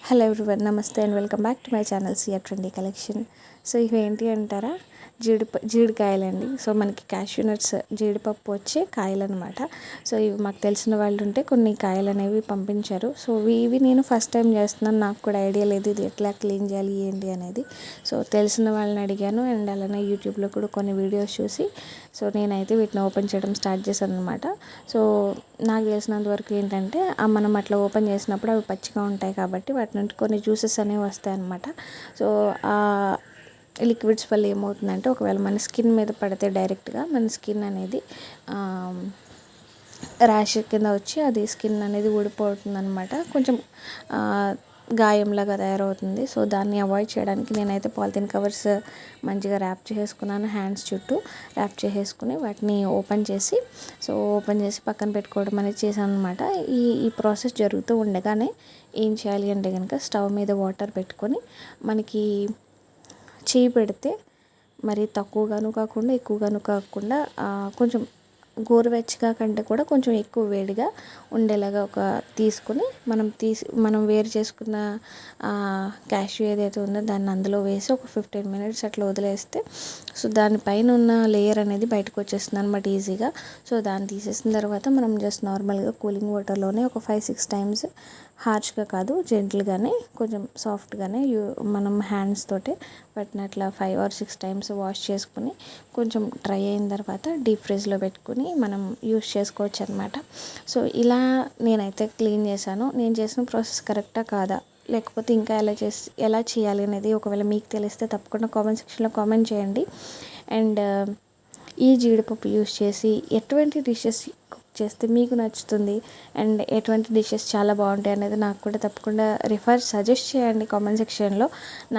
Hello everyone, నమస్తే and welcome back to my channel CR trendy collection. So ఇవి ఏంటి అంటారా, జీడికాయలండి. సో మనకి క్యాష్యూ నట్స్, జీడిపప్పు వచ్చే కాయలు అనమాట. సో ఇవి మాకు తెలిసిన వాళ్ళు ఉంటే కొన్ని కాయలు అనేవి పంపించారు. సో ఇవి నేను ఫస్ట్ టైం చేస్తున్నాను, నాకు కూడా ఐడియా లేదు ఇది ఎట్లా క్లీన్ చేయాలి ఏంటి అనేది. సో తెలిసిన వాళ్ళని అడిగాను అండ్ అలానే యూట్యూబ్లో కూడా కొన్ని వీడియోస్ చూసి సో నేనైతే వీటిని ఓపెన్ చేయడం స్టార్ట్ చేశాను అనమాట. సో నాకు తెలిసినంత వరకు ఏంటంటే మనం అట్లా ఓపెన్ చేసినప్పుడు అవి పచ్చిగా ఉంటాయి కాబట్టి వాటి నుండి కొన్ని జ్యూసెస్ అనేవి వస్తాయి అన్నమాట. సో లిక్విడ్స్ వల్ల ఏమవుతుందంటే ఒకవేళ మన స్కిన్ మీద పడితే డైరెక్ట్గా మన స్కిన్ అనేది ర్యాష్ కింద వచ్చి అది స్కిన్ అనేది ఊడిపోతుంది అనమాట, కొంచెం గాయంలాగా తయారవుతుంది. సో దాన్ని అవాయిడ్ చేయడానికి నేనైతే పాలిథిన్ కవర్స్ మంచిగా ర్యాప్ చేసుకున్నాను, హ్యాండ్స్ చుట్టూ ర్యాప్ చేసేసుకుని వాటిని ఓపెన్ చేసి పక్కన పెట్టుకోవడం అనేది చేశాను అనమాట. ఈ ప్రాసెస్ జరుగుతూ ఉండగానే ఏం చేయాలి అంటే కనుక స్టవ్ మీద వాటర్ పెట్టుకొని మనకి చేయి పెడితే మరి తక్కువగాను కాకుండా ఎక్కువగాను కాకుండా కొంచెం గోరువెచ్చగా కంటే కూడా కొంచెం ఎక్కువ వేడిగా ఉండేలాగా తీసుకొని మనం వేరు చేసుకున్న క్యాష్యూ ఏదైతే ఉందో దాన్ని అందులో వేసి ఒక 15 మినిట్స్ అట్లా వదిలేస్తే సో దానిపైన ఉన్న లేయర్ అనేది బయటకు వచ్చేస్తుంది అనమాట ఈజీగా. సో దాన్ని తీసేసిన తర్వాత మనం జస్ట్ నార్మల్గా కూలింగ్ వాటర్లోనే ఒక 5-6 టైమ్స్, హార్ష్గా కాదు జెంటిల్గానే కొంచెం సాఫ్ట్గానే మనం హ్యాండ్స్ తోటే వాటిని అట్లా 5 or 6 టైమ్స్ వాష్ చేసుకుని కొంచెం డ్రై అయిన తర్వాత డీప్ ఫ్రిడ్జ్లో పెట్టుకుని మనం యూస్ చేసుకోవచ్చు అనమాట. సో ఇలా నేనైతే క్లీన్ చేశాను. నేను చేసిన ప్రాసెస్ కరెక్టా కాదా, లేకపోతే ఇంకా ఎలా చేయాలి అనేది ఒకవేళ మీకు తెలిస్తే తప్పకుండా కామెంట్ సెక్షన్లో కామెంట్ చేయండి. అండ్ ఈ జీడిపప్పు యూస్ చేసి ఎటువంటి డిషెస్ కుక్ చేస్తే మీకు నచ్చుతుంది అండ్ ఎటువంటి డిషెస్ చాలా బాగుంటాయి అనేది నాకు కూడా తప్పకుండా సజెస్ట్ చేయండి కామెంట్ సెక్షన్లో.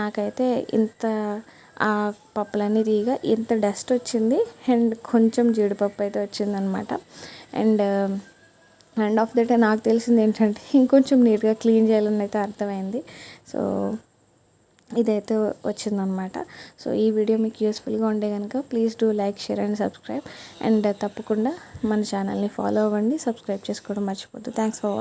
నాకైతే ఇంత పప్పులన్నీ తీయగా ఇంత డస్ట్ వచ్చింది అండ్ కొంచెం జీడిపప్పు అయితే వచ్చిందనమాట. And end of the day నాకు తెలిసింది ఏంటంటే ఇంకొంచెం నీట్గా క్లీన్ చేయాలని అయితే అర్థమైంది. సో ఇదైతే వచ్చిందనమాట. సో ఈ వీడియో మీకు యూస్ఫుల్గా ఉంటే కనుక please do like, share and subscribe. And తప్పకుండా మన ఛానల్ని ఫాలో అవ్వండి, సబ్స్క్రైబ్ చేసుకోవడం మర్చిపోద్దు. Thanks for watching.